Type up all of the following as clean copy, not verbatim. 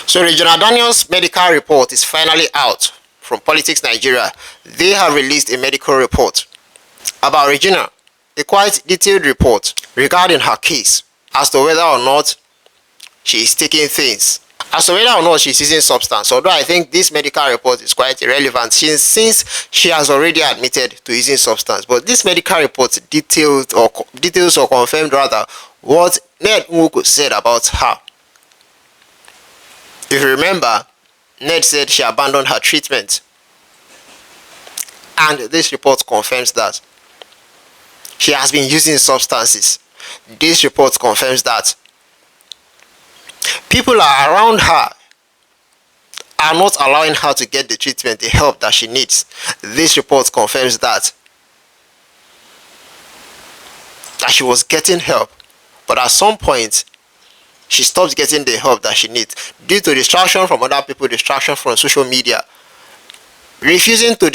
So Regina Daniels' medical report is finally out from Politics Nigeria. They have released a medical report about Regina, a quite detailed report regarding her case as to whether or not she is taking things, as to whether or not she is using substance. Although I think this medical report is quite irrelevant since she has already admitted to using substance. But this medical report details or confirmed rather what Ned Nwoko said about her. If you remember, Ned said she abandoned her treatment, and this report confirms that she has been using substances. This report confirms that people are around her are not allowing her to get the treatment, the help that she needs. This report confirms that she was getting help, but at some point she stopped getting the help that she needs due to distraction from other people, distraction from social media, refusing to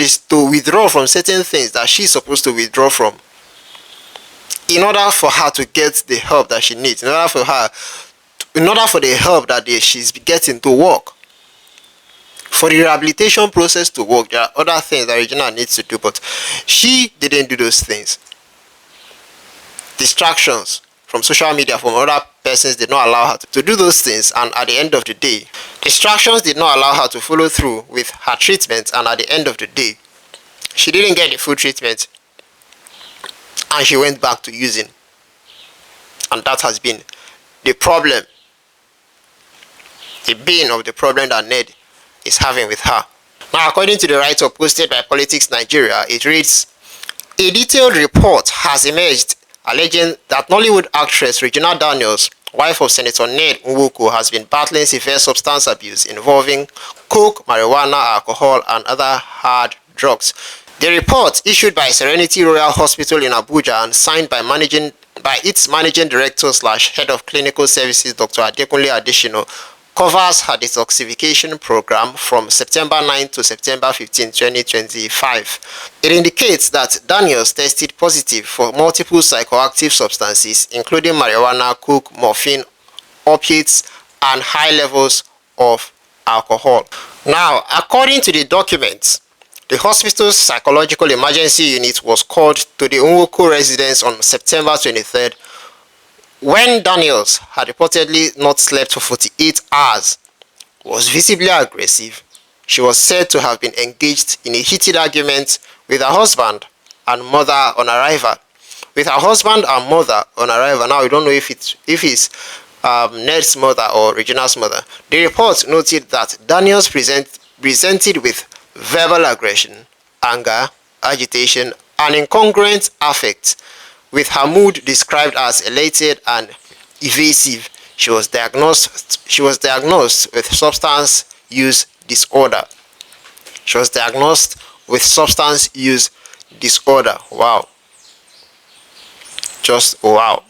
withdraw from certain things that she's supposed to withdraw from in order for her to get the help that she needs, in order for the help that she's getting to work, for the rehabilitation process to work. There are other things that Regina needs to do, but she didn't do those things. Distractions from social media, from other persons, did not allow her to do those things, and at the end of the day, distractions did not allow her to follow through with her treatment, and at the end of the day, she didn't get the full treatment, and she went back to using. And that has been the problem, the bane of the problem that Ned is having with her. Now, according to the write-up posted by Politics Nigeria, it reads, a detailed report has emerged alleging that Nollywood actress Regina Daniels, wife of Senator Ned Nwoko, has been battling severe substance abuse involving coke, marijuana, alcohol, and other hard drugs. The report, issued by Serenity Royal Hospital in Abuja and signed by its managing director / head of clinical services, Dr. Adekunle Adesina, covers her detoxification program from September 9 to September 15, 2025. It indicates that Daniels tested positive for multiple psychoactive substances, including marijuana, coke, morphine, opiates, and high levels of alcohol. Now, according to the documents, the hospital's psychological emergency unit was called to the Nwoko residence on September 23rd, when Daniels had reportedly not slept for 48 hours, was visibly aggressive. She was said to have been engaged in a heated argument with her husband and mother on arrival. Now we don't know if it's Ned's mother or Regina's mother. The report noted that Daniels presented with verbal aggression, anger, agitation, and incongruent affect, with her mood described as elated and evasive. She was diagnosed with substance use disorder. Wow. Just wow.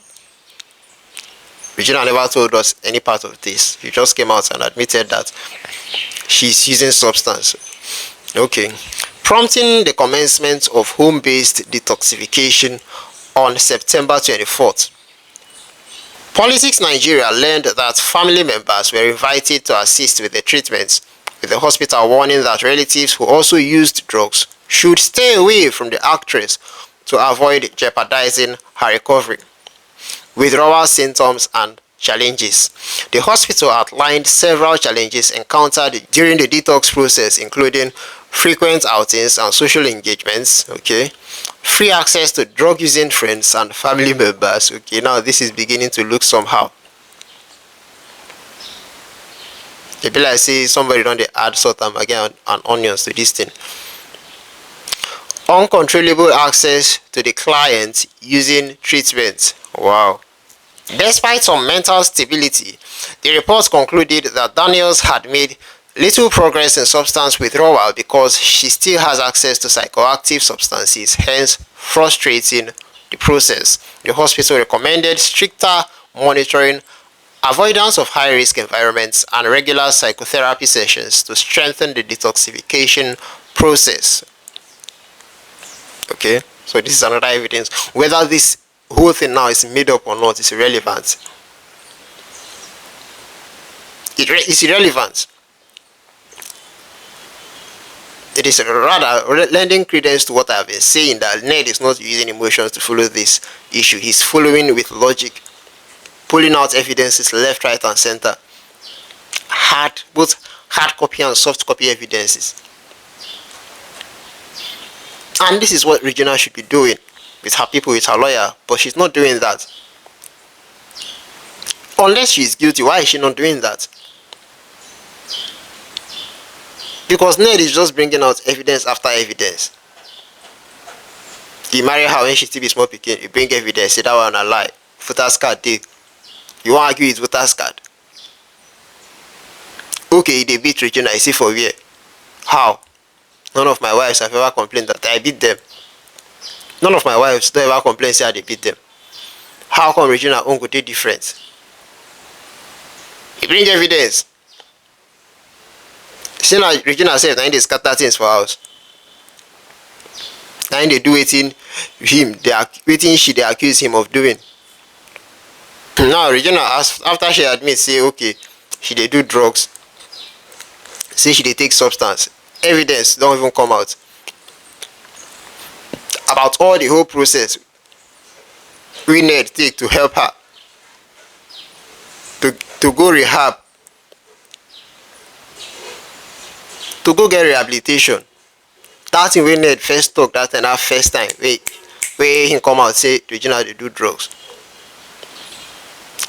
Regina never told us any part of this. She just came out and admitted that she's using substance. Okay. Prompting the commencement of home-based detoxification on September 24th. Politics Nigeria learned that family members were invited to assist with the treatment, with the hospital warning that relatives who also used drugs should stay away from the actress to avoid jeopardizing her recovery. Withdrawal symptoms and challenges. The hospital outlined several challenges encountered during the detox process, including frequent outings and social engagements, free access to drug-using friends and family members. Now this is beginning to look somehow. It be like say somebody don't add salt and again and onions to this thing. Uncontrollable access to the client using treatment. Wow. Despite some mental stability, the report concluded that Daniels had made little progress in substance withdrawal because she still has access to psychoactive substances, hence frustrating the process. The hospital recommended stricter monitoring, avoidance of high-risk environments, and regular psychotherapy sessions to strengthen the detoxification process. So this is another evidence. Whether this whole thing now is made up or not is irrelevant. It's irrelevant. It is rather lending credence to what I've been saying, that Ned is not using emotions to follow this issue. He's following with logic, pulling out evidences left, right, and center. Both hard copy and soft copy evidences. And this is what Regina should be doing with her people, with her lawyer, but she's not doing that. Unless she's guilty, why is she not doing that? Because Ned is just bringing out evidence after evidence. He married her when she still be small pikin. You bring evidence, say that one a lie. Voters card dey. You won't argue with voters card. Okay, they beat Regina, I see for where. How? None of my wives have ever complained that I beat them. None of my wives don't ever complain say I beat them. How come Regina own go dey different? He bring evidence. See now Regina sef na im dey scatter things for house. Na im dey do wetin she dey accuse him of doing. Now Regina, after she admit say okay, she dey do drugs, say she dey take substance, evidence don even come out about all the whole process wey Ned take to help her to go rehab, to go get rehabilitation. That thing wey Ned first talk that time, that first time wey him come out say Regina dey do drugs,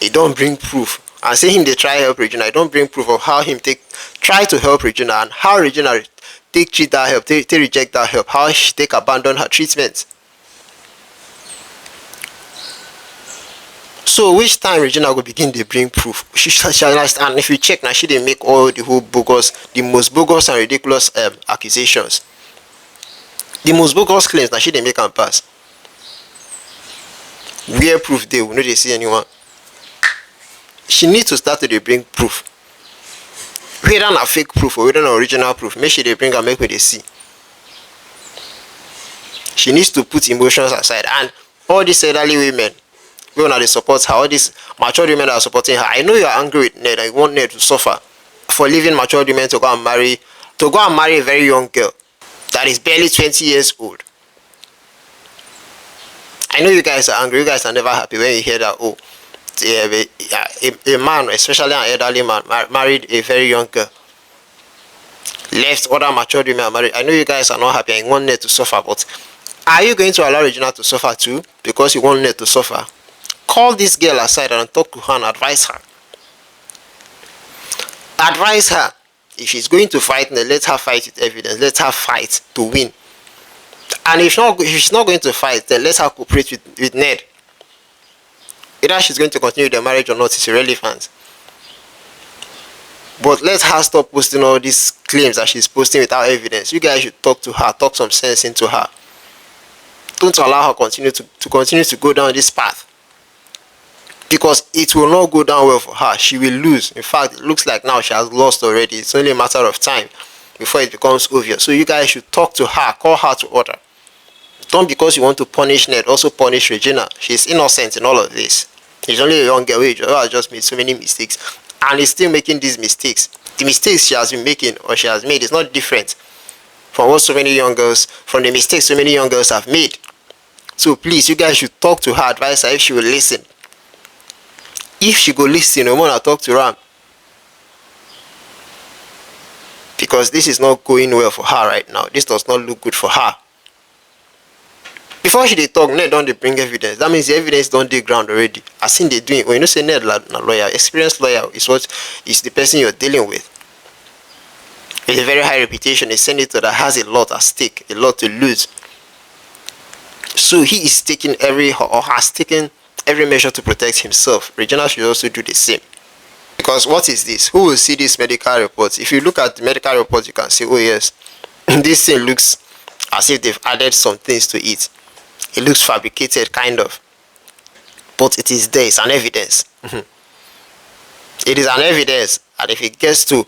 he don bring proof. And say him dey try help Regina, he don bring proof of how him take try to help Regina and how Regina take treat that help, take reject that help, how she take abandon her treatment. So which time Regina go begin dey bring proof? She understand, and if you check now, she dey make all the whole bogus, the most bogus and ridiculous accusations. The most bogus claims na she dey make am pass. Where proof dey, we no dey see anyone. She needs to start to dey bring proof. Whether na fake proof or whether na original proof, make she dey bring am make we dey see. She needs to put emotions aside, and all these elderly women wey una dey support her, all these mature women that are supporting her, I know you are angry with Ned and you want Ned to suffer for leaving mature women to go and marry a very young girl that is barely 20 years old. I know you guys are angry, you guys are never happy when you hear that, oh, a man, especially an elderly man, married a very young girl, left other mature women married. I know you guys are not happy and you want Ned to suffer, but are you going to allow Regina to suffer too because you want Ned to suffer? Call this girl aside and talk to her and advise her. Advise her. If she's going to fight, let her fight with evidence. Let her fight to win. And if she's not going to fight, then let her cooperate with Ned. Whether she's going to continue the marriage or not is irrelevant. But let her stop posting all these claims that she's posting without evidence. You guys should talk to her, talk some sense into her. Don't allow her continue to go down this path. Because it will not go down well for her. She will lose. In fact, it looks like now she has lost already. It's only a matter of time before it becomes obvious. So you guys should talk to her, call her to order. Don't, because you want to punish Ned, also punish Regina. She's innocent in all of this. She's only a young girl who has just made so many mistakes and is still making these mistakes. The mistakes she has been making or she has made is not different from what from the mistakes so many young girls have made. So please, you guys should talk to her, advise her if she will listen. If she go listen, no more talk to her. Because this is not going well for her right now. This does not look good for her. Before she dey talk, Ned don dey bring evidence. That means the evidence don dey ground already. As in they doing, when you know say Ned na lawyer, experienced lawyer is the person you're dealing with. With a very high reputation, a senator that has a lot at stake, a lot to lose. So he is taking has taken every measure to protect himself. Regina should also do the same. Because what is this? Who will see these medical reports? If you look at the medical reports, you can say, oh yes, this thing looks as if they've added some things to it. It looks fabricated, kind of. But it is there. It's an evidence. It is an evidence. And if it gets to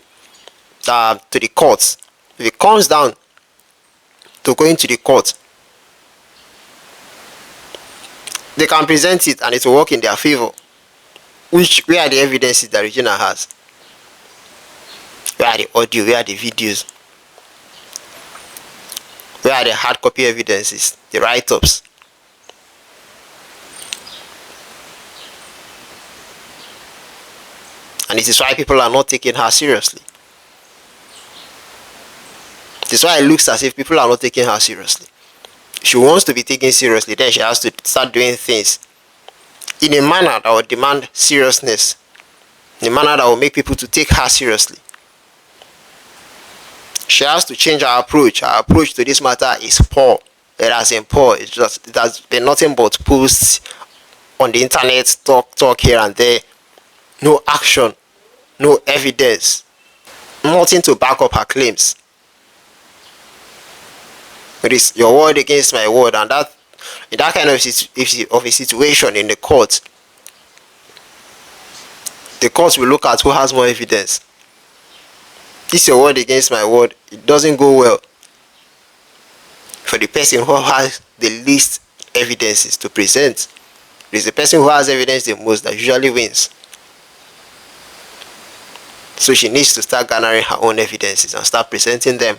the courts, if it comes down to going to the court, they can present it and it will work in their favor. Where are the evidences that Regina has? Where are the audio? Where are the videos? Where are the hard copy evidences? The write-ups? And it is why people are not taking her seriously. This is why it looks as if people are not taking her seriously. If she wants to be taken seriously, then she has to start doing things in a manner that will demand seriousness, in a manner that will make people to take her seriously. She has to change her approach. Her approach to this matter is poor. It has been poor. It has been nothing but posts on the internet, talk here and there. No action, no evidence, nothing to back up her claims. It is your word against my word, and that in that kind of a situation in the court will look at who has more evidence. This your word against my word. It doesn't go well for the person who has the least evidences to present. It is the person who has evidence the most that usually wins. So she needs to start garnering her own evidences and start presenting them.